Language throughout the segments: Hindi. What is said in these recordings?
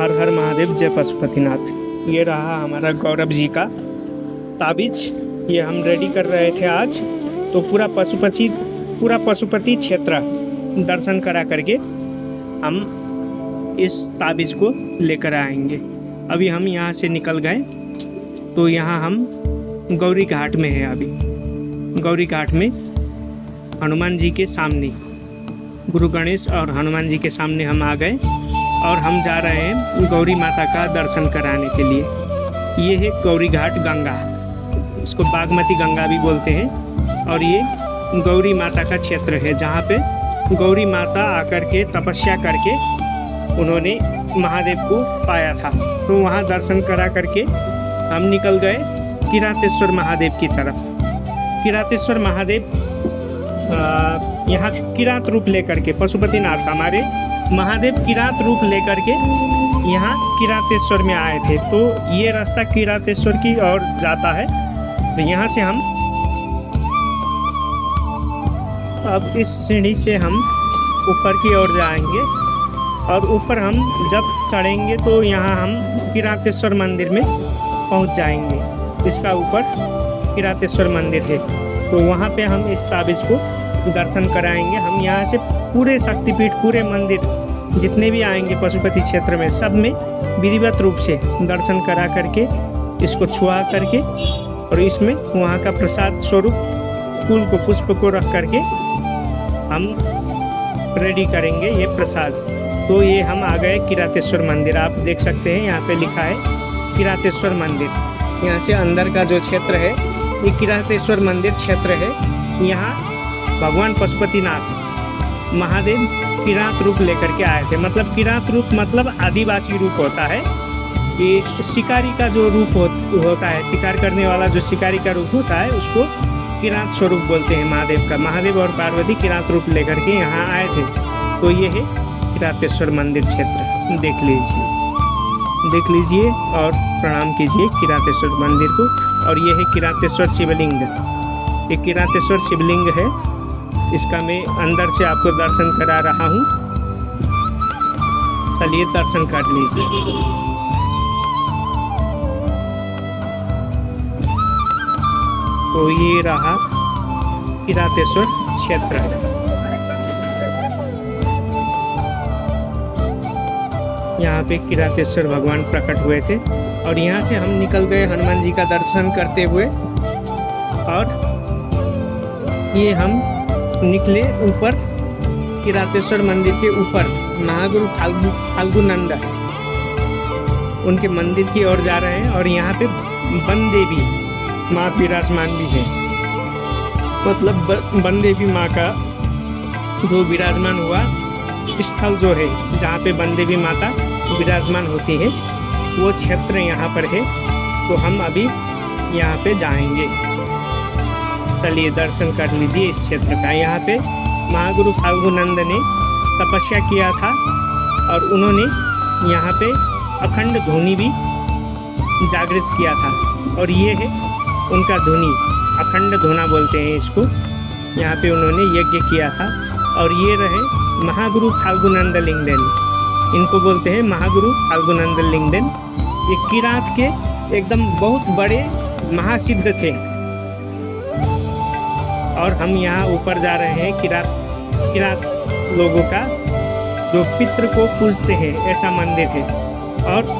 हर हर महादेव, जय पशुपतिनाथ। ये रहा हमारा गौरव जी का ताबीज। ये हम रेडी कर रहे थे आज, तो पूरा पशुपति क्षेत्र दर्शन करा करके हम इस ताबीज को लेकर आएंगे। अभी हम यहाँ से निकल गए, तो यहाँ हम गौरी घाट में है। अभी गौरी घाट में हनुमान जी के सामने, गुरु गणेश और हनुमान जी के सामने हम आ गए और हम जा रहे हैं गौरी माता का दर्शन कराने के लिए। ये है गौरी घाट गंगा, इसको बागमती गंगा भी बोलते हैं। और ये गौरी माता का क्षेत्र है, जहाँ पे गौरी माता आकर के तपस्या करके उन्होंने महादेव को पाया था। तो वहाँ दर्शन करा करके हम निकल गए किरातेश्वर महादेव की तरफ। किरातेश्वर महादेव यहाँ किरात रूप लेकर के, पशुपतिनाथ हमारे महादेव किरात रूप लेकर के यहाँ किरातेश्वर में आए थे। तो ये रास्ता किरातेश्वर की ओर जाता है। तो यहाँ से हम अब इस सीढ़ी से हम ऊपर की ओर जाएंगे और ऊपर हम जब चढ़ेंगे तो यहाँ हम किरातेश्वर मंदिर में पहुँच जाएंगे। इसका ऊपर किरातेश्वर मंदिर है, तो वहाँ पे हम इस ताबीज़ को दर्शन कराएंगे। हम यहाँ से पूरे शक्तिपीठ, पूरे मंदिर जितने भी आएंगे पशुपति क्षेत्र में, सब में विधिवत रूप से दर्शन करा करके, इसको छुआ करके और इसमें वहाँ का प्रसाद स्वरूप फूल को, पुष्प को रख करके हम रेडी करेंगे ये प्रसाद। तो ये हम आ गए किरातेश्वर मंदिर। आप देख सकते हैं यहाँ पे लिखा है किरातेश्वर मंदिर। यहाँ से अंदर का जो क्षेत्र है ये किरातेश्वर मंदिर क्षेत्र है। यहाँ भगवान पशुपतिनाथ महादेव किरात रूप लेकर के आए थे। मतलब किरात रूप मतलब आदिवासी रूप होता है। ये शिकारी का जो रूप होता है, शिकार करने वाला जो शिकारी का रूप होता है, उसको किरात स्वरूप बोलते हैं महादेव का। महादेव और पार्वती किरात रूप लेकर के यहाँ आए थे। तो ये है किरातेश्वर मंदिर क्षेत्र। देख लीजिए और प्रणाम कीजिए किरातेश्वर मंदिर को। और ये है किरातेश्वर शिवलिंग। ये किरातेश्वर शिवलिंग है, इसका मैं अंदर से आपको दर्शन करा रहा हूँ। चलिए दर्शन कर लीजिए। तो ये रहा किरातेश्वर क्षेत्र। यहाँ पे किरातेश्वर भगवान प्रकट हुए थे और यहाँ से हम निकल गए हनुमान जी का दर्शन करते हुए। और ये हम निकले ऊपर किरातेश्वर मंदिर के ऊपर, महागुरु फाल्गुनंद उनके मंदिर की ओर जा रहे हैं। और यहाँ पे वन देवी माँ विराजमान भी है। मतलब वन देवी माँ का जो विराजमान हुआ स्थल जो है, जहाँ पे वन देवी माता विराजमान होती है, वो क्षेत्र यहाँ पर है। तो हम अभी यहाँ पे जाएंगे। चलिए दर्शन कर लीजिए इस क्षेत्र का। यहाँ पे महागुरु फाल्गुनंद ने तपस्या किया था और उन्होंने यहाँ पे अखंड धुनी भी जागृत किया था। और ये है उनका धुनी, अखंड धुना बोलते हैं इसको। यहाँ पे उन्होंने यज्ञ किया था। और ये रहे महागुरु फाल्गुनंद लिंगदेन, इनको बोलते हैं महागुरु फाल्गुनंद लिंगदेन। ये किरात के एकदम बहुत बड़े महासिद्ध थे। और हम यहाँ ऊपर जा रहे हैं किरात लोगों का जो पितृ को पूजते हैं, ऐसा मंदिर है। और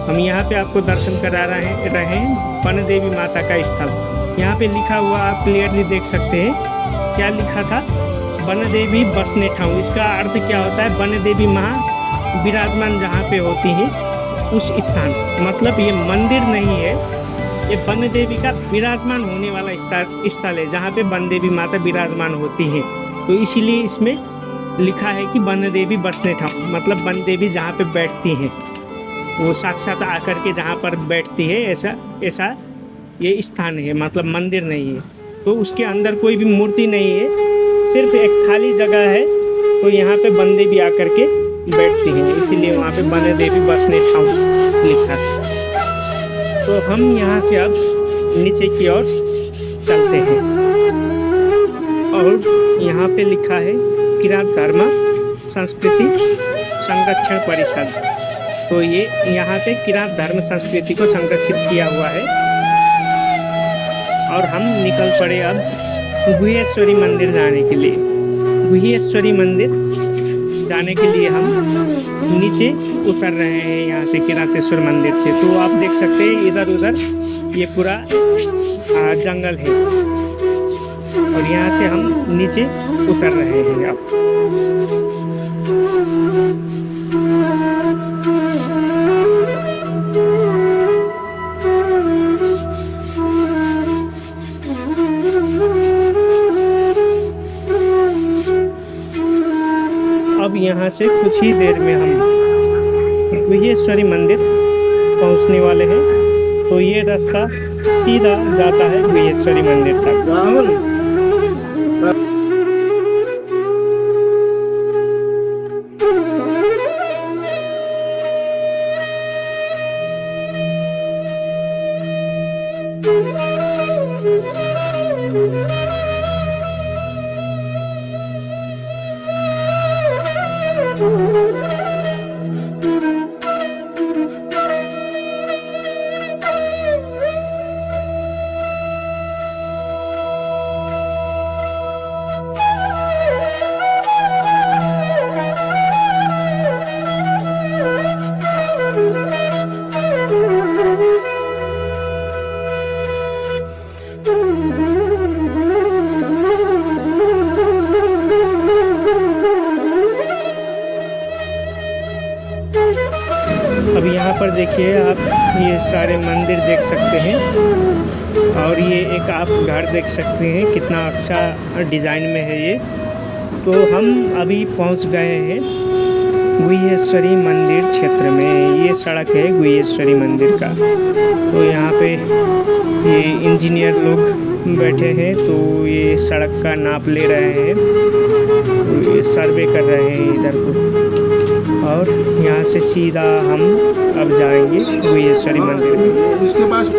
हम यहाँ पे आपको दर्शन करा रहे हैं वन देवी माता का स्थल। यहाँ पे लिखा हुआ आप क्लियरली देख सकते हैं। क्या लिखा था? वन देवी बसने ठाऊं। इसका अर्थ क्या होता है? वन देवी माँ विराजमान जहाँ पे होती हैं उस स्थान, मतलब ये मंदिर नहीं है, ये वन देवी का विराजमान होने वाला स्थल है, जहाँ पे वन देवी माता विराजमान होती हैं। तो इसीलिए इसमें लिखा है कि वन देवी बसने ठाऊं, मतलब वन देवी जहाँ पे बैठती हैं, वो साक्षात आकर के जहाँ पर बैठती है, ऐसा ये स्थान है, मतलब मंदिर नहीं है। तो उसके अंदर कोई भी मूर्ति नहीं है, सिर्फ एक खाली जगह है। तो यहाँ पे वन देवी आकर के बैठती हैं, इसीलिए वहाँ पे वन देवी बसने ठाऊं लिखा है। तो हम यहाँ से अब नीचे की ओर चलते हैं। और यहाँ पे लिखा है किरात धर्म संस्कृति संरक्षण परिषद। तो ये यहाँ पे किरात धर्म संस्कृति को संरक्षित किया हुआ है। और हम निकल पड़े अब गुहेश्वरी मंदिर जाने के लिए। गुहेश्वरी मंदिर जाने के लिए हम नीचे उतर रहे हैं यहाँ से किरातेश्वर मंदिर से। तो आप देख सकते हैं इधर उधर ये पूरा जंगल है और यहाँ से हम नीचे उतर रहे हैं अब। अब यहाँ से कुछ ही देर में हम गुहेश्वरी मंदिर पहुँचने वाले हैं। तो ये रास्ता सीधा जाता है गुहेश्वरी मंदिर तक। अब यहाँ पर देखिए आप ये सारे मंदिर देख सकते हैं और ये एक आप घर देख सकते हैं कितना अच्छा डिज़ाइन में है ये। तो हम अभी पहुँच गए हैं गुहेश्वरी मंदिर क्षेत्र में। ये सड़क है गुहेश्वरी मंदिर का। तो यहाँ पे ये इंजीनियर लोग बैठे हैं तो ये सड़क का नाप ले रहे हैं, तो ये सर्वे कर रहे हैं इधर को। और यहाँ से सीधा हम अब जाएंगे गुहेश्वरी मंदिर में। इसके पास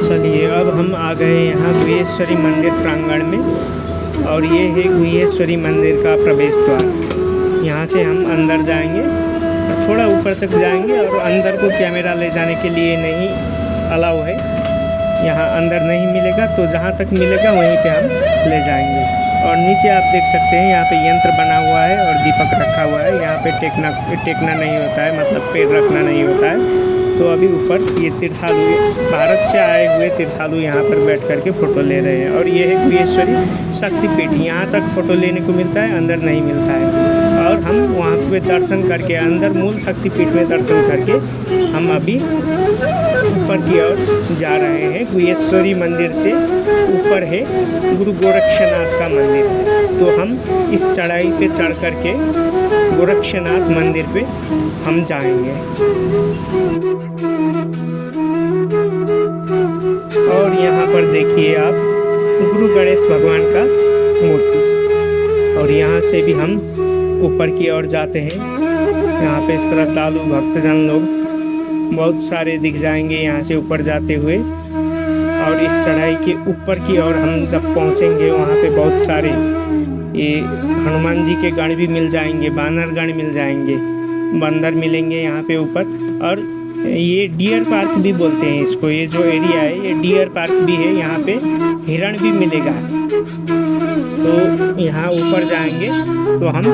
चलिए अब हम आ गए यहाँ गुहेश्वरी मंदिर प्रांगण में और ये है गुहेश्वरी मंदिर का प्रवेश द्वार। यहाँ से हम अंदर जाएंगे और थोड़ा ऊपर तक जाएंगे और अंदर को कैमरा ले जाने के लिए नहीं अलाउ है, यहाँ अंदर नहीं मिलेगा। तो जहाँ तक मिलेगा वहीं पे हम ले जाएंगे। और नीचे आप देख सकते हैं यहाँ पे यंत्र बना हुआ है और दीपक रखा हुआ है। यहाँ पे टेकना नहीं होता है, मतलब पैर रखना नहीं होता है। तो अभी ऊपर ये तीर्थालु भारत से आए हुए तीर्थालु यहाँ पर बैठ करके फ़ोटो ले रहे हैं। और ये है गुहेश्वरी शक्तिपीठ, यहाँ तक फ़ोटो लेने को मिलता है, अंदर नहीं मिलता है। और हम वहाँ पे दर्शन करके अंदर मूल शक्तिपीठ में दर्शन करके हम अभी ऊपर की ओर जा रहे हैं। गुहेश्वरी मंदिर से ऊपर है गुरु गोरक्षनाथ का मंदिर। तो हम इस चढ़ाई पे चढ़ करके गोरक्षनाथ मंदिर पे हम जाएंगे। और यहाँ पर देखिए आप गुरु गणेश भगवान का मूर्ति। और यहाँ से भी हम ऊपर की ओर जाते हैं। यहाँ पे श्रद्धालु भक्तजन लोग बहुत सारे दिख जाएंगे यहाँ से ऊपर जाते हुए। और इस चढ़ाई के ऊपर की ओर हम जब पहुँचेंगे वहाँ पे बहुत सारे ये हनुमान जी के गण भी मिल जाएंगे, बानर गण मिल जाएंगे, बंदर मिलेंगे यहाँ पे ऊपर। और ये डियर पार्क भी बोलते हैं इसको। ये जो एरिया है ये डियर पार्क भी है। यहाँ पे हिरण भी मिलेगा। तो यहाँ ऊपर जाएंगे तो हम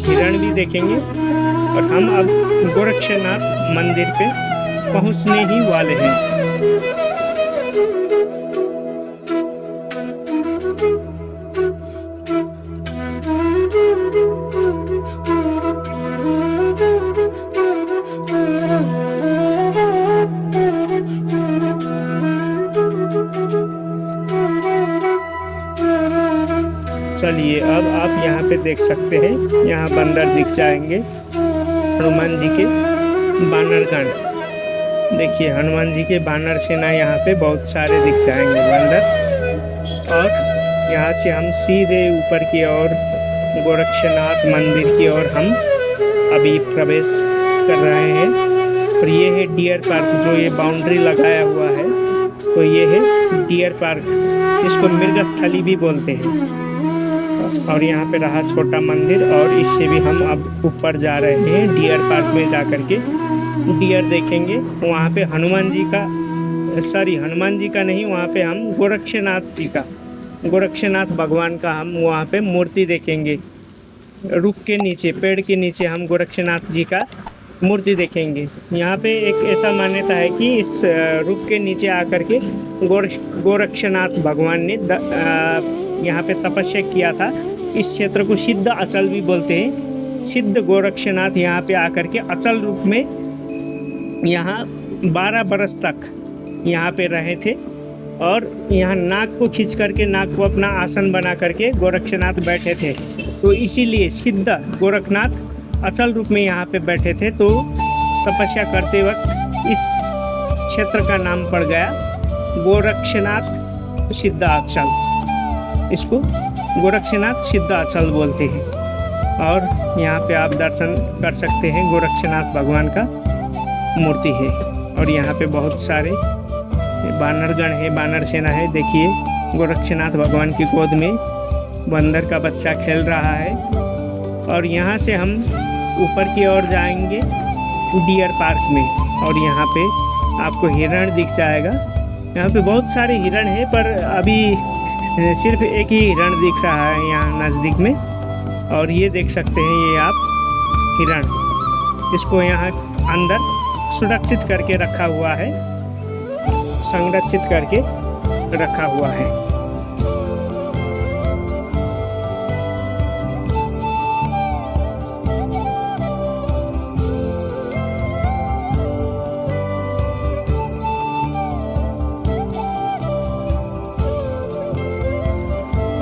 हिरण भी देखेंगे। और हम अब गोरक्षनाथ मंदिर पे पहुँचने ही वाले हैं। चलिए अब आप यहाँ पे देख सकते हैं, यहाँ बंदर दिख जाएंगे। हनुमान जी के बानरगण, देखिए हनुमान जी के बानर सेना यहाँ पे बहुत सारे दिख जाएंगे बंदर। और यहाँ से हम सीधे ऊपर की ओर गोरक्षनाथ मंदिर की ओर हम अभी प्रवेश कर रहे हैं। और ये है डियर पार्क, जो ये बाउंड्री लगाया हुआ है तो ये है डियर पार्क। इसको मृगस्थली भी बोलते हैं। और यहाँ पे रहा छोटा मंदिर। और इससे भी हम अब ऊपर जा रहे हैं। डियर पार्क में जा कर के डियर देखेंगे। वहाँ पे हनुमान जी का हनुमान जी का नहीं, वहाँ पे हम गोरक्षनाथ जी का, गोरक्षनाथ भगवान का हम वहाँ पे मूर्ति देखेंगे। रुख के नीचे, पेड़ के नीचे हम गोरक्षनाथ जी का मूर्ति देखेंगे। यहाँ पे एक ऐसा मान्यता है कि इस रुख के नीचे आकर के गोरक्षनाथ भगवान ने यहाँ पे तपस्या किया था। इस क्षेत्र को सिद्ध अचल भी बोलते हैं। सिद्ध गोरक्षनाथ यहाँ पे आकर के अचल रूप में यहाँ 12 बरस तक यहाँ पे रहे थे। और यहाँ नाग को खींच करके, नाग को अपना आसन बना करके गोरक्षनाथ बैठे थे। तो इसीलिए सिद्ध गोरखनाथ अचल रूप में यहाँ पे बैठे थे। तो तपस्या करते वक्त इस क्षेत्र का नाम पड़ गया गोरक्षनाथ सिद्धाचल। इसको गोरक्षनाथ सिद्धाचल बोलते हैं। और यहाँ पे आप दर्शन कर सकते हैं, गोरक्षनाथ भगवान का मूर्ति है। और यहाँ पे बहुत सारे बानरगण है, बानर सेना है। देखिए गोरक्षनाथ भगवान की गोद में बंदर का बच्चा खेल रहा है। और यहाँ से हम ऊपर की ओर जाएंगे डियर पार्क में। और यहाँ पे आपको हिरण दिख जाएगा। यहाँ पे बहुत सारे हिरण हैं, पर अभी सिर्फ एक ही हिरण दिख रहा है यहाँ नज़दीक में। और ये देख सकते हैं, ये आप हिरण, इसको यहाँ अंदर सुरक्षित करके रखा हुआ है, संरक्षित करके रखा हुआ है।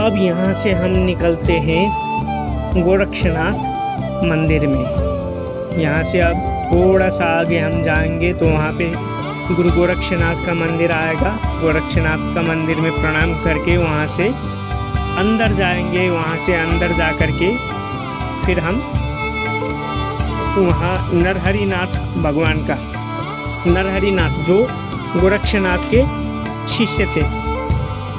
अब यहाँ से हम निकलते हैं गोरक्षनाथ मंदिर में। यहाँ से अब थोड़ा सा आगे हम जाएंगे तो वहाँ पे गुरु गोरक्षनाथ का मंदिर आएगा। गोरक्षनाथ का मंदिर में प्रणाम करके वहाँ से अंदर जाएंगे। वहाँ से अंदर जा कर के फिर हम वहाँ नरहरिनाथ भगवान का, नरहरिनाथ जो गोरक्षनाथ के शिष्य थे,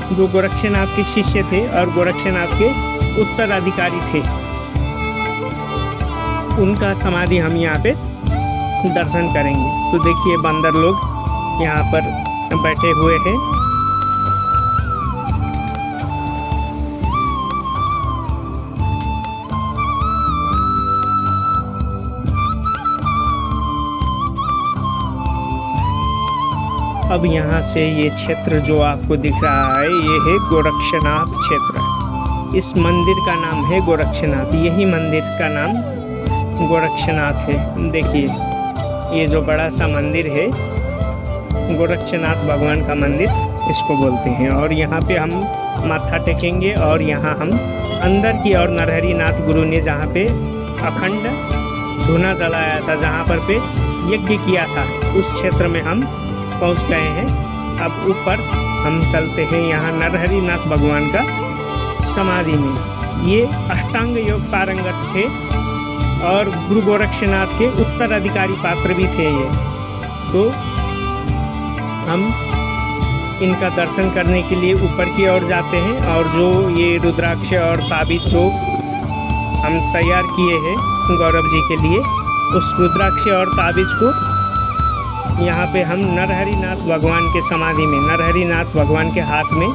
जो गोरक्षनाथ के शिष्य थे और गोरक्षनाथ के उत्तराधिकारी थे, उनका समाधि हम यहाँ पे दर्शन करेंगे। तो देखिए बंदर लोग यहाँ पर बैठे हुए हैं। अब यहाँ से ये क्षेत्र जो आपको दिख रहा है, ये है गोरक्षनाथ क्षेत्र। इस मंदिर का नाम है गोरक्षनाथ। यही मंदिर का नाम गोरक्षनाथ है। देखिए ये जो बड़ा सा मंदिर है, गोरक्षनाथ भगवान का मंदिर इसको बोलते हैं। और यहाँ पे हम माथा टेकेंगे। और यहाँ हम अंदर की ओर नरहरिनाथ गुरु ने जहाँ पे अखंड धूना जलाया था, जहाँ पर पे यज्ञ किया था, उस क्षेत्र में हम पहुंच गए हैं। अब ऊपर हम चलते हैं यहाँ नरहरिनाथ भगवान का समाधि में। ये अष्टांग योग पारंगत थे और गुरु गोरक्षनाथ के उत्तराधिकारी पात्र भी थे ये। तो हम इनका दर्शन करने के लिए ऊपर की ओर जाते हैं। और जो ये रुद्राक्ष और ताबीज जो हम तैयार किए हैं गौरव जी के लिए, उस रुद्राक्ष और ताबीज को यहाँ पे हम नरहरिनाथ भगवान के समाधि में, नरहरिनाथ भगवान के हाथ में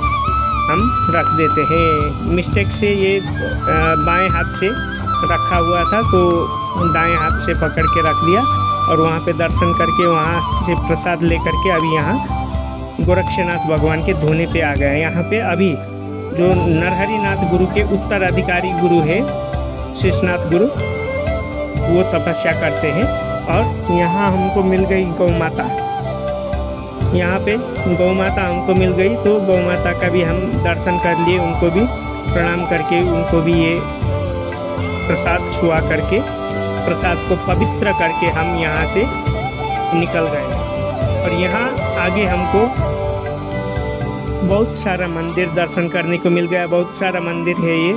हम रख देते हैं। मिस्टेक से ये बाएं हाथ से रखा हुआ था तो दाएं हाथ से पकड़ के रख दिया और वहाँ पे दर्शन करके वहाँ से प्रसाद लेकर के अभी यहाँ गोरक्षनाथ भगवान के धोने पे आ गए। यहाँ पे अभी जो नरहरिनाथ गुरु के उत्तराधिकारी गुरु है शेषनाथ गुरु, वो तपस्या करते हैं। और यहाँ हमको मिल गई गौ माता, यहाँ पे गौ माता हमको मिल गई तो गौ माता का भी हम दर्शन कर लिए, उनको भी प्रणाम करके उनको भी ये प्रसाद छुआ करके प्रसाद को पवित्र करके हम यहाँ से निकल गए। और यहाँ आगे हमको बहुत सारा मंदिर दर्शन करने को मिल गया, बहुत सारा मंदिर है ये।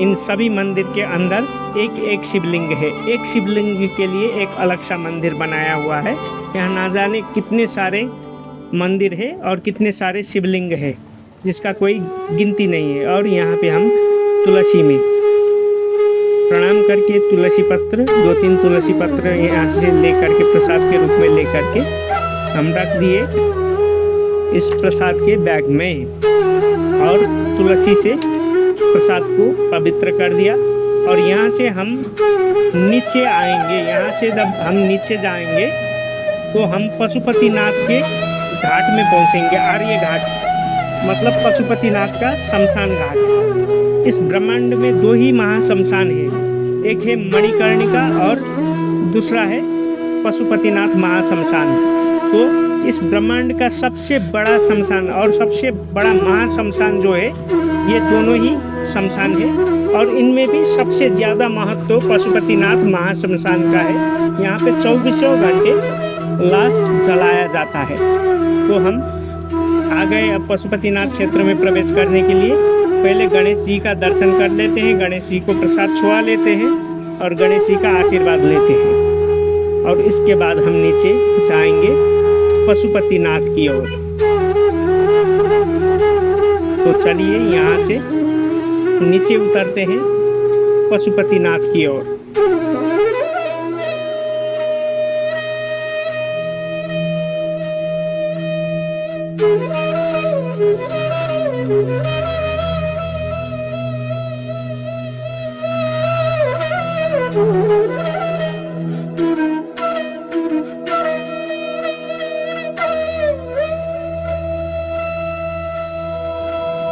इन सभी मंदिर के अंदर एक एक शिवलिंग है, एक शिवलिंग के लिए एक अलग सा मंदिर बनाया हुआ है। यहाँ ना जाने कितने सारे मंदिर है और कितने सारे शिवलिंग है जिसका कोई गिनती नहीं है। और यहाँ पे हम तुलसी में प्रणाम करके तुलसी पत्र, 2-3 तुलसी पत्र यहाँ से ले करके प्रसाद के रूप में ले करके हम रख दिए इस प्रसाद के बैग में और तुलसी से प्रसाद को पवित्र कर दिया। और यहाँ से हम नीचे आएंगे, यहाँ से जब हम नीचे जाएंगे तो हम पशुपतिनाथ के घाट में पहुँचेंगे। आर्य घाट मतलब पशुपतिनाथ का शमशान घाट। इस ब्रह्मांड में 2 ही महाशमशान है, एक है मणिकर्णिका और दूसरा है पशुपतिनाथ महाशमशान। तो इस ब्रह्मांड का सबसे बड़ा शमशान और सबसे बड़ा महाशमशान जो है, ये दोनों ही शमशान है और इनमें भी सबसे ज़्यादा महत्व पशुपतिनाथ महाशमशान का है। यहाँ पे 24 घंटे लाश जलाया जाता है। तो हम आ गए अब पशुपतिनाथ क्षेत्र में प्रवेश करने के लिए। पहले गणेश जी का दर्शन कर लेते हैं, गणेश जी को प्रसाद छुआ लेते हैं और गणेश जी का आशीर्वाद लेते हैं और इसके बाद हम नीचे जाएंगे पशुपतिनाथ की ओर। तो चलिए यहाँ से नीचे उतरते हैं पशुपतिनाथ की ओर।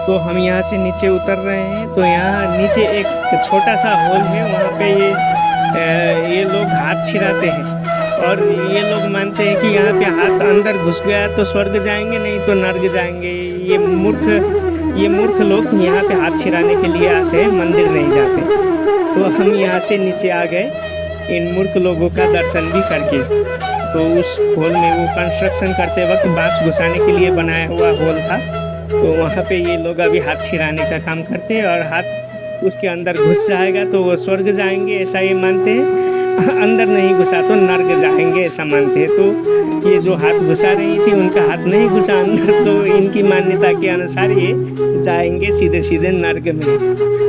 तो हम यहाँ से नीचे उतर रहे हैं। तो यहाँ नीचे एक छोटा सा हॉल है, वहाँ पे ये लोग हाथ छिराते हैं और ये लोग मानते हैं कि यहाँ पे हाथ अंदर घुस गया तो स्वर्ग जाएंगे, नहीं तो नर्क जाएंगे। ये मूर्ख लोग यहाँ पे हाथ छिराने के लिए आते हैं, मंदिर नहीं जाते। तो हम यहाँ से नीचे आ गए इन मूर्ख लोगों का दर्शन भी करके। तो उस हॉल में वो कंस्ट्रक्शन करते वक्त बांस घुसाने के लिए बनाया हुआ हॉल था, तो वहाँ पे ये लोग अभी हाथ छिराने का काम करते हैं और हाथ उसके अंदर घुस जाएगा तो वो स्वर्ग जाएंगे, ऐसा ये मानते हैं। अंदर नहीं घुसा तो नर्क जाएंगे, ऐसा मानते हैं। तो ये जो हाथ घुसा रही थी उनका हाथ नहीं घुसा अंदर, तो इनकी मान्यता के अनुसार ये जाएंगे सीधे सीधे नर्क में।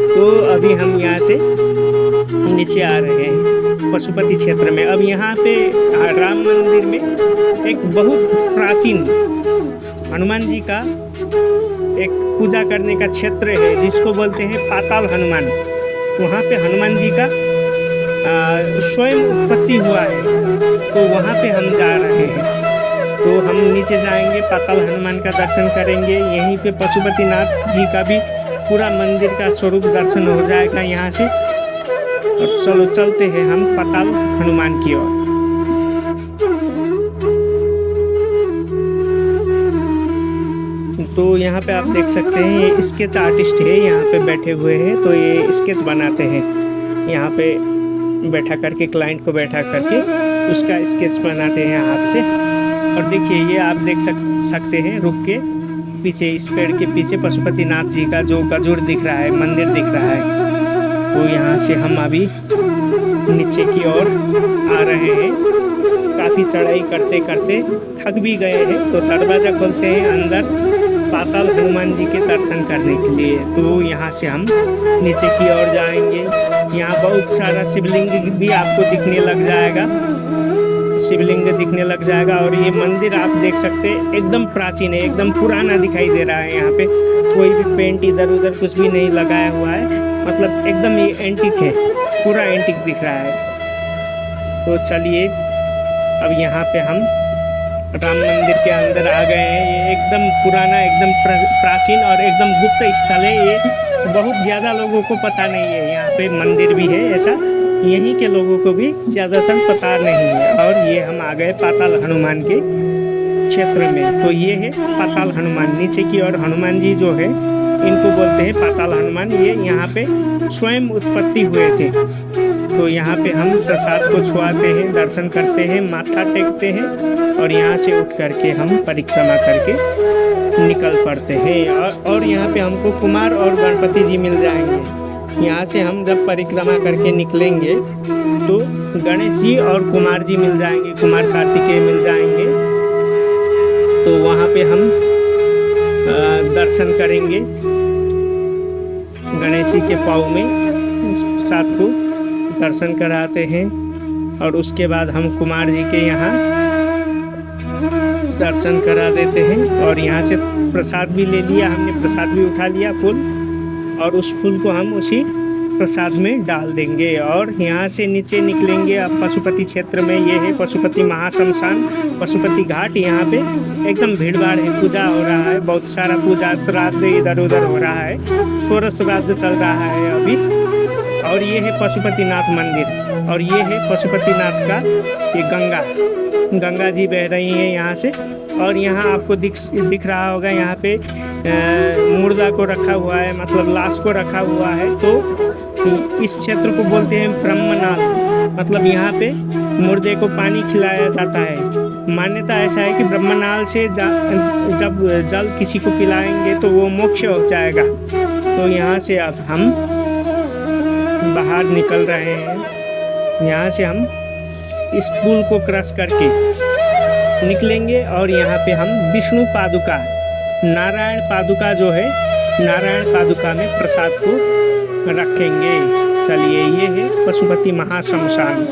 तो अभी हम यहाँ से नीचे आ रहे हैं पशुपति क्षेत्र में। अब यहाँ पे राम मंदिर में एक बहुत प्राचीन हनुमान जी का एक पूजा करने का क्षेत्र है जिसको बोलते हैं पाताल हनुमान। वहाँ पे हनुमान जी का स्वयं उत्पत्ति हुआ है, तो वहाँ पे हम जा रहे हैं। तो हम नीचे जाएंगे, पाताल हनुमान का दर्शन करेंगे। यहीं पे पशुपतिनाथ जी का भी पूरा मंदिर का स्वरूप दर्शन हो जाएगा यहाँ से। और चलो चलते हैं हम पाताल हनुमान की ओर। तो यहाँ पे आप देख सकते हैं ये स्केच आर्टिस्ट है, यहाँ पे बैठे हुए हैं। तो ये स्केच बनाते हैं, यहाँ पे बैठा करके क्लाइंट को बैठा करके उसका स्केच बनाते हैं हाथ से। और देखिए ये आप देख सकते हैं रुक के पीछे, इस पेड़ के पीछे पशुपतिनाथ जी का जो गजुर दिख रहा है, मंदिर दिख रहा है। तो यहाँ से हम अभी नीचे की ओर आ रहे हैं। काफ़ी चढ़ाई करते करते थक भी गए हैं, तो दरवाज़ा खोलते हैं अंदर पाताल हनुमान जी के दर्शन करने के लिए। तो यहाँ से हम नीचे की ओर जाएंगे। यहाँ बहुत सारा शिवलिंग भी आपको दिखने लग जाएगा। शिवलिंग दिखने लग जाएगा। और ये मंदिर आप देख सकते हैं एकदम प्राचीन है, एकदम पुराना दिखाई दे रहा है। यहाँ पे कोई भी पेंट इधर उधर कुछ भी नहीं लगाया हुआ है, मतलब एकदम ये एंटीक है, पूरा एंटीक दिख रहा है। तो चलिए अब यहाँ पे हम राम मंदिर के अंदर आ गए हैं। ये एकदम पुराना, एकदम प्राचीन और एकदम गुप्त स्थल है। ये बहुत ज़्यादा लोगों को पता नहीं है। यहाँ पे मंदिर भी है, ऐसा यहीं के लोगों को भी ज़्यादातर पता नहीं है। और ये हम आ गए पाताल हनुमान के क्षेत्र में। तो ये है पाताल हनुमान। नीचे की ओर हनुमान जी जो है इनको बोलते हैं पाताल हनुमान। ये यहाँ पे स्वयं उत्पत्ति हुए थे। तो यहाँ पे हम प्रसाद को छुआते हैं, दर्शन करते हैं, माथा टेकते हैं और यहाँ से उठ करके हम परिक्रमा करके निकल पड़ते हैं। और यहाँ पे हमको कुमार और गणपति जी मिल जाएंगे। यहाँ से हम जब परिक्रमा करके निकलेंगे तो गणेश जी और कुमार जी मिल जाएंगे, कुमार कार्तिकेय मिल जाएंगे। तो वहाँ पे हम दर्शन करेंगे गणेश जी के पाँव में, प्रसाद को दर्शन कराते हैं। और उसके बाद हम कुमार जी के यहाँ दर्शन करा देते हैं। और यहाँ से प्रसाद भी ले लिया हमने, प्रसाद भी उठा लिया फूल, और उस फूल को हम उसी प्रसाद में डाल देंगे। और यहाँ से नीचे निकलेंगे अब पशुपति क्षेत्र में। ये है पशुपति महाश्मशान, पशुपति घाट। यहाँ पे एकदम भीड़ भाड़ है, पूजा हो रहा है, बहुत सारा पूजा श्राद्ध इधर उधर हो रहा है, षोडश श्राद्ध चल रहा है अभी। और ये है पशुपतिनाथ मंदिर, और ये है पशुपतिनाथ का ये गंगा जी बह रही हैं यहाँ से। और यहाँ आपको दिख रहा होगा, यहाँ पे मुर्दा को रखा हुआ है, मतलब लाश को रखा हुआ है। तो इस क्षेत्र को बोलते हैं ब्रह्मनाल, मतलब यहाँ पे मुर्दे को पानी खिलाया जाता है। मान्यता ऐसा है कि ब्रह्मनाल से जब जल किसी को पिलाएंगे तो वो मोक्ष हो जाएगा। तो यहाँ से अब हम बाहर निकल रहे हैं। यहाँ से हम इस पुल को क्रॉस करके निकलेंगे और यहाँ पे हम विष्णु पादुका, नारायण पादुका जो है, नारायण पादुका में प्रसाद को रखेंगे। चलिए, ये है पशुपति महाश्मशान।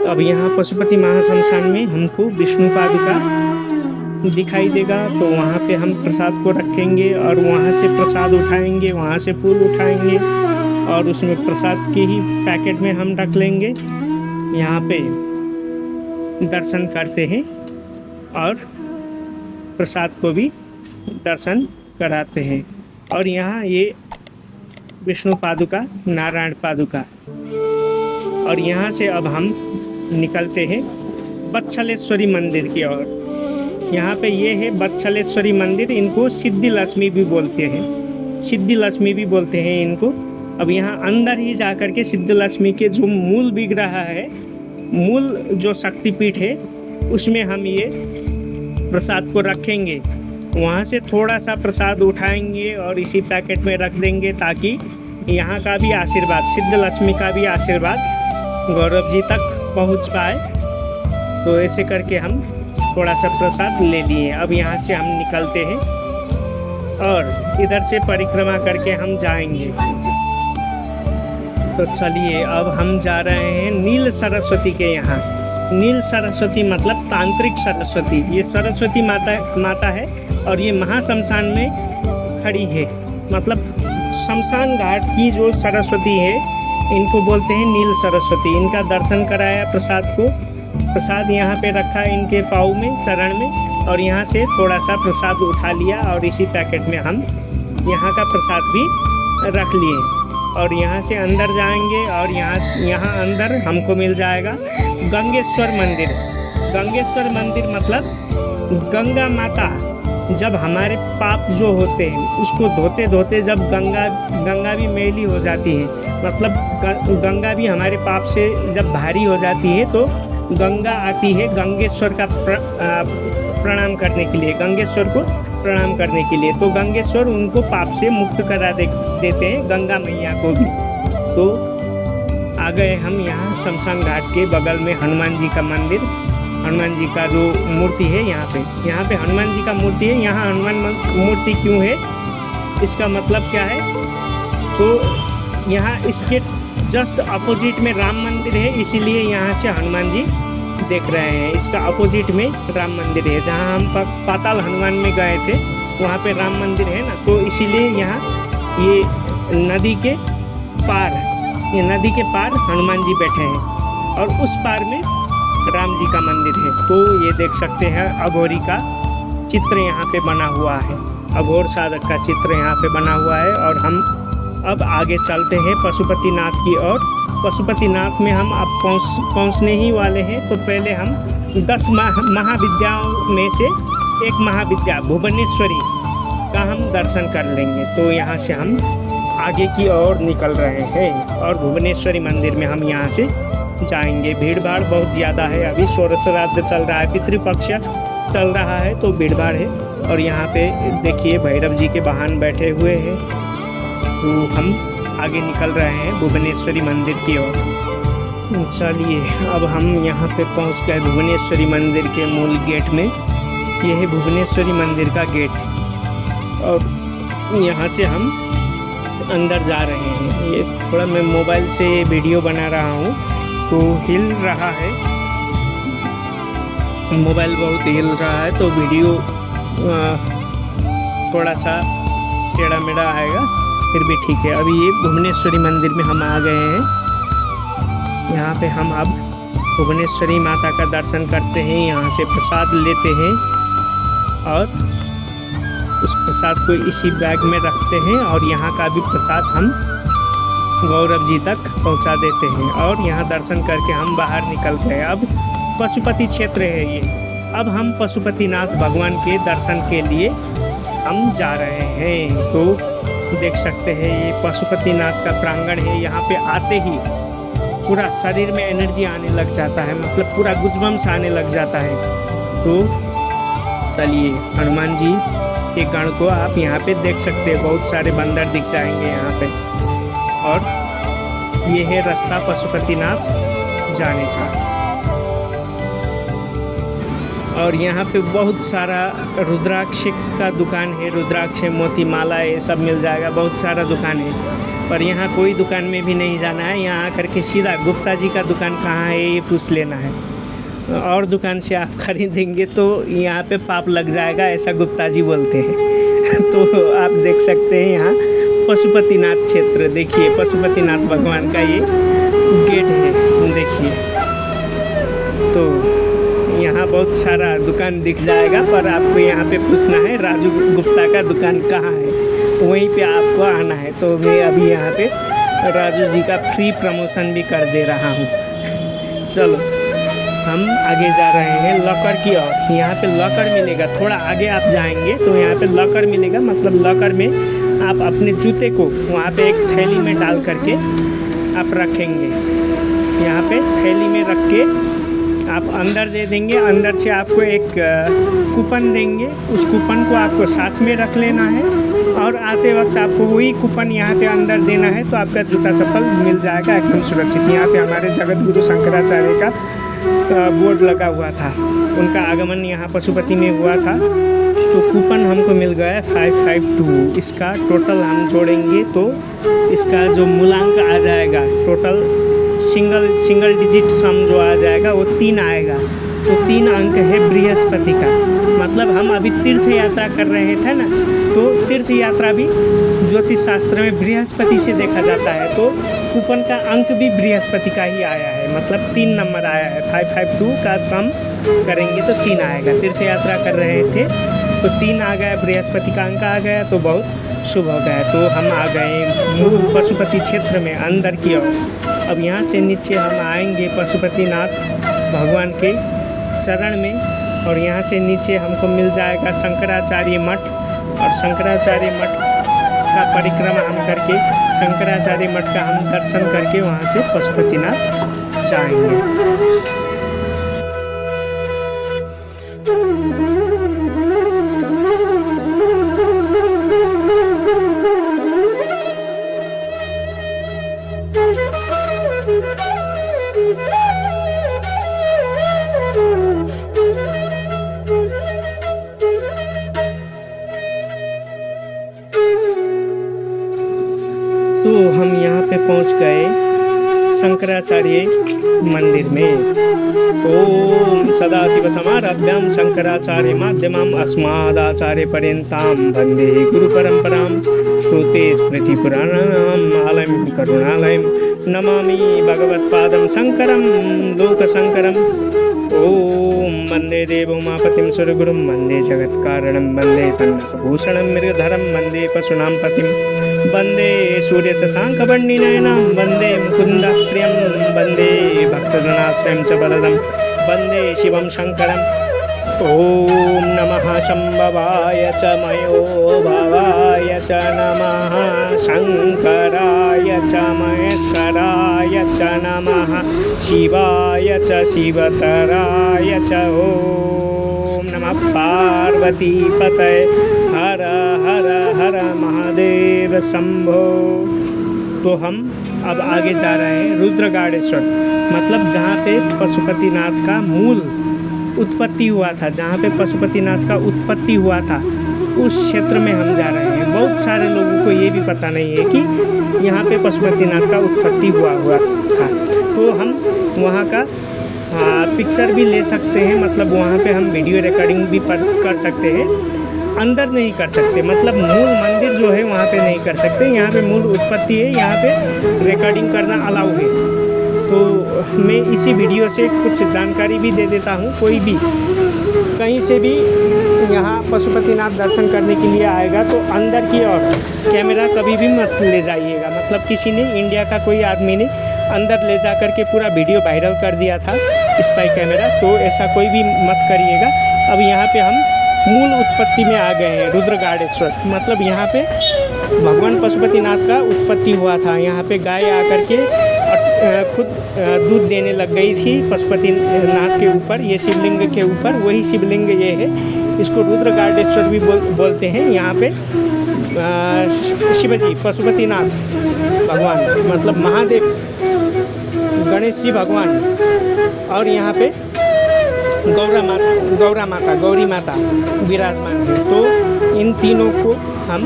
अब यहाँ पशुपति महाश्मशान में हमको विष्णु पादुका दिखाई देगा, तो वहाँ पे हम प्रसाद को रखेंगे और वहाँ से प्रसाद उठाएंगे, वहाँ से फूल उठाएंगे और उसमें प्रसाद के ही पैकेट में हम रख लेंगे। यहाँ पे दर्शन करते हैं और प्रसाद को भी दर्शन कराते हैं। और यहाँ ये विष्णु पादुका, नारायण पादुका। और यहाँ से अब हम निकलते हैं बच्छलेश्वरी मंदिर की ओर। यहाँ पे ये है बच्छलेश्वरी मंदिर, इनको सिद्धि लक्ष्मी भी बोलते हैं, सिद्धि लक्ष्मी भी बोलते हैं इनको। अब यहाँ अंदर ही जा कर के सिद्धि लक्ष्मी के जो मूल विग्रह है, मूल जो शक्तिपीठ है, उसमें हम ये प्रसाद को रखेंगे। वहाँ से थोड़ा सा प्रसाद उठाएंगे और इसी पैकेट में रख देंगे, ताकि यहाँ का भी आशीर्वाद, सिद्धि लक्ष्मी का भी आशीर्वाद गौरव जी तक पहुँच पाए। तो ऐसे करके हम थोड़ा सा प्रसाद ले लिए। अब यहाँ से हम निकलते हैं और इधर से परिक्रमा करके हम जाएंगे। तो चलिए, अब हम जा रहे हैं नील सरस्वती के यहाँ। नील सरस्वती मतलब तांत्रिक सरस्वती। ये सरस्वती माता है और ये महाश्मशान में खड़ी है, मतलब शमशान घाट की जो सरस्वती है, इनको बोलते हैं नील सरस्वती। इनका दर्शन कराया, प्रसाद यहाँ पे रखा इनके पाँव में, चरण में, और यहाँ से थोड़ा सा प्रसाद उठा लिया और इसी पैकेट में हम यहाँ का प्रसाद भी रख लिए। और यहाँ से अंदर जाएंगे और यहाँ अंदर हमको मिल जाएगा गंगेश्वर मंदिर। गंगेश्वर मंदिर मतलब गंगा माता जब हमारे पाप जो होते हैं उसको धोते धोते जब गंगा भी मैली हो जाती है, मतलब गंगा भी हमारे पाप से जब भारी हो जाती है, तो गंगा आती है गंगेश्वर का प्रणाम करने के लिए, गंगेश्वर को प्रणाम करने के लिए। तो गंगेश्वर उनको पाप से मुक्त करा देते हैं, गंगा मैया को भी। तो आ गए हम यहाँ शमशान घाट के बगल में हनुमान जी का मंदिर, हनुमान जी का जो मूर्ति है यहाँ पे हनुमान जी का मूर्ति है। यहाँ हनुमान मूर्ति क्यों है, इसका मतलब क्या है, तो यहाँ इसके जस्ट अपोजिट में राम मंदिर है, इसीलिए यहाँ से हनुमान जी देख रहे हैं इसका अपोजिट में राम मंदिर है। जहाँ हम पाताल हनुमान में गए थे वहाँ पे राम मंदिर है ना, तो इसीलिए यहाँ ये नदी के पार हनुमान जी बैठे हैं और उस पार में राम जी का मंदिर है। तो ये देख सकते हैं अघोरी का चित्र यहाँ पे बना हुआ है, अघोर साधक का चित्र यहाँ पे बना हुआ है। और हम अब आगे चलते हैं पशुपतिनाथ की ओर। पशुपतिनाथ में हम अब पहुँचने ही वाले हैं। तो पहले हम 10 महाविद्याओं में से एक महाविद्या भुवनेश्वरी का हम दर्शन कर लेंगे। तो यहाँ से हम आगे की ओर निकल रहे हैं और भुवनेश्वरी मंदिर में हम यहाँ से जाएंगे। भीड़ भाड़ बहुत ज़्यादा है, अभी षोडश श्राद्ध चल रहा है, पितृपक्ष चल रहा है तो भीड़ भाड़ है। और यहाँ पे देखिए भैरव जी के वाहन बैठे हुए हैं। तो हम आगे निकल रहे हैं भुवनेश्वरी मंदिर की ओर। चलिए अब हम यहाँ पे पहुँच गए भुवनेश्वरी मंदिर के मूल गेट में। यह है भुवनेश्वरी मंदिर का गेट और यहाँ से हम अंदर जा रहे हैं। ये थोड़ा मैं मोबाइल से वीडियो बना रहा हूँ तो हिल रहा है, मोबाइल बहुत हिल रहा है तो वीडियो थोड़ा सा टेढ़ा मेढ़ा आएगा, फिर भी ठीक है। अभी ये भुवनेश्वरी मंदिर में हम आ गए हैं। यहाँ पे हम अब भुवनेश्वरी माता का दर्शन करते हैं, यहाँ से प्रसाद लेते हैं और उस प्रसाद को इसी बैग में रखते हैं और यहाँ का भी प्रसाद हम गौरव जी तक पहुँचा देते हैं। और यहाँ दर्शन करके हम बाहर निकलते हैं। अब पशुपति क्षेत्र है ये। अब हम पशुपतिनाथ भगवान के दर्शन के लिए हम जा रहे हैं। तो देख सकते हैं ये पशुपतिनाथ का प्रांगण है। यहाँ पे आते ही पूरा शरीर में एनर्जी आने लग जाता है, मतलब पूरा गुजबम्स आने लग जाता है। तो चलिए हनुमान जी के गण को आप यहाँ पे देख सकते हैं, बहुत सारे बंदर दिख जाएंगे यहाँ पे। और ये है रास्ता पशुपतिनाथ जाने का। और यहाँ पे बहुत सारा रुद्राक्ष का दुकान है, रुद्राक्ष मोती माला ये सब मिल जाएगा, बहुत सारा दुकान है। पर यहाँ कोई दुकान में भी नहीं जाना है, यहाँ आकर के सीधा गुप्ता जी का दुकान कहाँ है ये पूछ लेना है। और दुकान से आप खरीदेंगे तो यहाँ पे पाप लग जाएगा, ऐसा गुप्ता जी बोलते हैं। तो आप देख सकते हैं यहाँ पशुपतिनाथ क्षेत्र, देखिए पशुपतिनाथ भगवान का ये गेट है, देखिए। तो यहाँ बहुत सारा दुकान दिख जाएगा, पर आपको यहाँ पे पूछना है राजू गुप्ता का दुकान कहाँ है, वहीं पे आपको आना है। तो मैं अभी यहाँ पे राजू जी का फ्री प्रमोशन भी कर दे रहा हूँ। चलो हम आगे जा रहे हैं लॉकर की ओर। यहाँ पे लॉकर मिलेगा, थोड़ा आगे आप जाएंगे तो यहाँ पे लॉकर मिलेगा, मतलब लॉकर में आप अपने जूते को वहाँ पे एक थैली में डाल करके आप रखेंगे। यहाँ पे थैली में रख के आप अंदर दे देंगे, अंदर से आपको एक कूपन देंगे, उस कूपन को आपको साथ में रख लेना है और आते वक्त आपको वही कूपन यहाँ पे अंदर देना है तो आपका जूता चप्पल मिल जाएगा एकदम सुरक्षित। यहाँ पे हमारे जगत गुरु शंकराचार्य का बोर्ड लगा हुआ था, उनका आगमन यहाँ पशुपति में हुआ था। तो कूपन हमको मिल गया है 552। इसका टोटल हम जोड़ेंगे तो इसका जो मूलांक आ जाएगा, टोटल सिंगल डिजिट सम जो आ जाएगा वो 3 आएगा। तो 3 अंक है बृहस्पति का, मतलब हम अभी तीर्थ यात्रा कर रहे थे ना, तो तीर्थ यात्रा भी ज्योतिष शास्त्र में बृहस्पति से देखा जाता है। तो कूपन का अंक भी बृहस्पति का ही आया है, मतलब 3 नंबर आया है। 552 का सम करेंगे तो 3 आएगा। तीर्थ यात्रा कर रहे थे तो 3 आ गया, बृहस्पति का अंक आ गया तो बहुत शुभ हो गया। तो हम आ गए पशुपति क्षेत्र में अंदर की ओर। अब यहाँ से नीचे हम आएंगे पशुपतिनाथ भगवान के चरण में और यहाँ से नीचे हमको मिल जाएगा शंकराचार्य मठ। और शंकराचार्य मठ का परिक्रमा हम करके शंकराचार्य मठ का हम दर्शन करके वहाँ से पशुपतिनाथ जाएंगे। तो हम यहाँ पे पहुँच गए शंकराचार्य मंदिर में। ओम सदाशिवसमारभ्यां शंकराचार्य मध्यमाम् अस्मदाचार्य पर्यन्तां वन्दे गुरुपरम्परां। श्रुते स्मृति पुराणानाम् आलयं करुणालयं नमामि भगवत्पादं शंकरं लोकशंकरम्। ओम वन्दे देवोमापतिं सुरगुरुं वन्दे जगत्कारणं वन्दे पन्नगभूषणं मृगधरं वन्दे पशूनां पतिं वन्दे सूर्यशशाङ्कवर्णिनयनं वन्दे मुकुन्दप्रियं वन्दे भक्तजनाश्रयं च वरदं वन्दे शिवं शङ्करम्। ओम नमः शम्भवाय च मयोभवाय च नमः शङ्कराय च महेश्वराय च नमः शिवाय च शिवतराय च। ओम नमः पार्वतीपतये हर हर हर महादेव शंभो। तो हम अब आगे जा रहे हैं रुद्रगाड़ेश्वर, मतलब जहाँ पे पशुपतिनाथ का मूल उत्पत्ति हुआ था, जहाँ पे पशुपतिनाथ का उत्पत्ति हुआ था उस क्षेत्र में हम जा रहे हैं। बहुत सारे लोगों को ये भी पता नहीं है कि यहाँ पे पशुपतिनाथ का उत्पत्ति हुआ था। तो हम वहाँ का पिक्चर भी ले सकते हैं, मतलब वहाँ पे हम वीडियो रिकॉर्डिंग भी कर सकते हैं। अंदर नहीं कर सकते, मतलब मूल मंदिर जो है वहाँ पे नहीं कर सकते। यहाँ पे मूल उत्पत्ति है, यहाँ पे रिकॉर्डिंग करना अलाउ है। तो मैं इसी वीडियो से कुछ जानकारी भी दे देता हूँ। कोई भी कहीं से भी यहाँ पशुपतिनाथ दर्शन करने के लिए आएगा तो अंदर की ओर कैमरा कभी भी मत ले जाइएगा। मतलब किसी ने, इंडिया का कोई आदमी ने अंदर ले जा कर के पूरा वीडियो वायरल कर दिया था स्पाई कैमरा, तो ऐसा कोई भी मत करिएगा। अब यहाँ पे हम मूल उत्पत्ति में आ गए हैं रुद्रगाड़ेश्वर, मतलब यहाँ पे भगवान पशुपतिनाथ का उत्पत्ति हुआ था। यहाँ पे गाय आकर के खुद दूध देने लग गई थी पशुपतिनाथ के ऊपर, ये शिवलिंग के ऊपर। वही शिवलिंग ये है, इसको रुद्रगाड़ेश्वर भी बोलते हैं। यहाँ पे शिवजी पशुपतिनाथ भगवान, मतलब महादेव गणेश जी भगवान, और यहाँ पे गौरी माता विराजमान है। तो इन तीनों को हम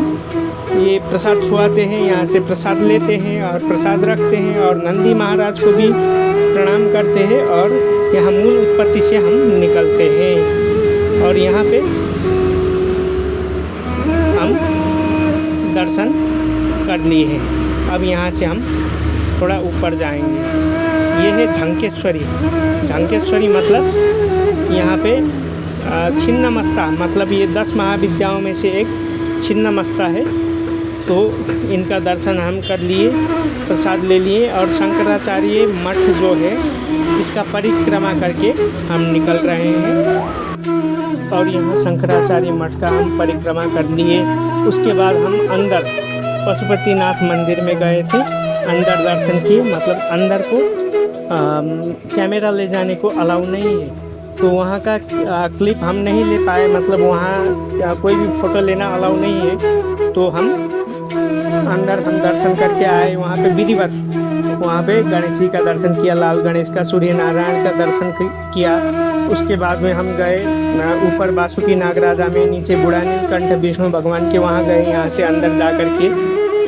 ये प्रसाद छुआते हैं, यहाँ से प्रसाद लेते हैं और प्रसाद रखते हैं, और नंदी महाराज को भी प्रणाम करते हैं, और यहाँ मूल उत्पत्ति से हम निकलते हैं। और यहाँ पे हम दर्शन कर लिए हैं। अब यहाँ से हम थोड़ा ऊपर जाएंगे। ये है झंकेश्वरी, मतलब यहाँ पे छिन्नमस्ता, मतलब ये 10 महाविद्याओं में से एक छिन्नमस्ता है। तो इनका दर्शन हम कर लिए, प्रसाद ले लिए, और शंकराचार्य मठ जो है इसका परिक्रमा करके हम निकल रहे हैं। और यहाँ शंकराचार्य मठ का हम परिक्रमा कर लिए। उसके बाद हम अंदर पशुपतिनाथ मंदिर में गए थे, अंदर दर्शन किए। मतलब अंदर को कैमरा ले जाने को अलाउ नहीं है, तो वहाँ का क्लिप हम नहीं ले पाए, मतलब वहाँ कोई भी फ़ोटो लेना अलाउ नहीं है। तो हम अंदर हम दर्शन करके आए। वहाँ पे विधिवत, वहाँ पे गणेश जी का दर्शन किया, लाल गणेश का, सूर्य नारायण का दर्शन किया। उसके बाद में हम गए ऊपर बासुकी नागराजा में, नीचे बूढ़ा नीलकंठ विष्णु भगवान के वहाँ गए, यहाँ से अंदर जा कर के।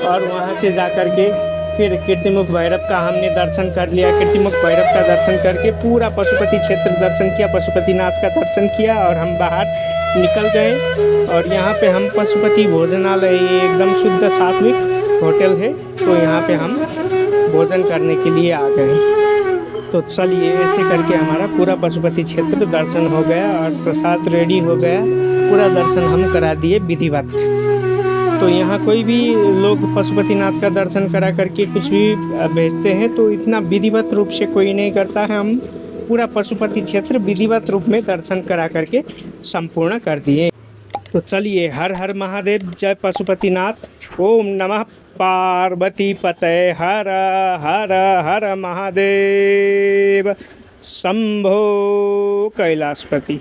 और वहाँ से जा कर के फिर कीर्तिमुख भैरव का हमने दर्शन कर लिया। कीर्तिमुख भैरव का दर्शन करके पूरा पशुपति क्षेत्र दर्शन किया, पशुपतिनाथ का दर्शन किया, और हम बाहर निकल गए। और यहाँ पे हम पशुपति भोजनालय, ये एकदम शुद्ध सात्विक होटल है, तो यहाँ पे हम भोजन करने के लिए आ गए। तो चलिए, ऐसे करके हमारा पूरा पशुपति क्षेत्र दर्शन हो गया और प्रसाद रेडी हो गया। पूरा दर्शन हम करा दिए विधिवत। तो यहाँ कोई भी लोग पशुपतिनाथ का दर्शन करा करके कुछ भी भेजते हैं, तो इतना विधिवत रूप से कोई नहीं करता है। हम पूरा पशुपति क्षेत्र विधिवत रूप में दर्शन करा करके संपूर्ण कर दिए। तो चलिए, हर हर महादेव, जय पशुपतिनाथ। ओम नमः पार्वती पतये हर हर हर महादेव शंभो कैलाशपति।